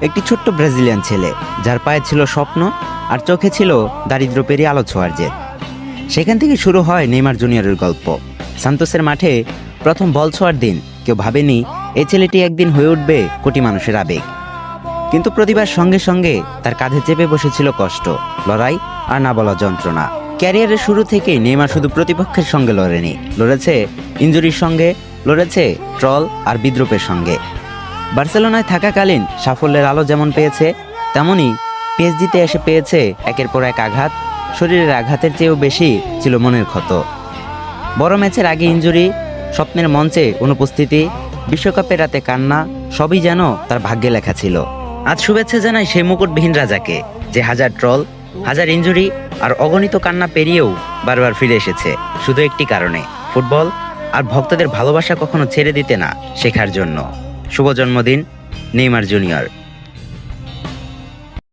একটি ছোট্ট ব্রাজিলিয়ান ছেলে যার পায়ে ছিল স্বপ্ন আর চোখে ছিল দারিদ্র পেরিয়ে আলো ছোঁয়ার জেদ। সেখান থেকে শুরু হয় নেইমার জুনিয়রের গল্প। সান্তোসের মাঠে প্রথম বল ছোঁয়ার দিন কেউ ভাবেনি এই ছেলেটি একদিন হয়ে উঠবে কোটি মানুষের আবেগ। কিন্তু প্রতিভার সঙ্গে সঙ্গে তার কাঁধে চেপে বসেছিল কষ্ট, লড়াই আর না বলা যন্ত্রণা। ক্যারিয়ারের শুরু থেকেই নেইমার শুধু প্রতিপক্ষের সঙ্গে লড়েনি, লড়েছে ইনজুরির সঙ্গে, লড়েছে ট্রল আর বিদ্রূপের সঙ্গে। বার্সেলোনায় থাকাকালীন সাফল্যের আলো যেমন পেয়েছে, তেমনি পিএসজিতে এসে পেয়েছে একের পর এক আঘাত। শরীরের আঘাতের চেয়েও বেশি ছিল মনের ক্ষত। বড় ম্যাচের আগে ইনজুরি, স্বপ্নের মঞ্চে অনুপস্থিতি, বিশ্বকাপের রাতে কান্না, সবই যেন তার ভাগ্যে লেখা ছিল। আজ শুভেচ্ছা জানাই সেই মুকুটবিহীন রাজাকে, যে হাজার ট্রল, হাজার ইনজুরি আর অগণিত কান্না পেরিয়েও বারবার ফিরে এসেছে শুধু একটি কারণে, ফুটবল আর ভক্তদের ভালোবাসা কখনো ছেড়ে দিতে না শেখার জন্য। শুভ জন্মদিন নেইমার জুনিয়র।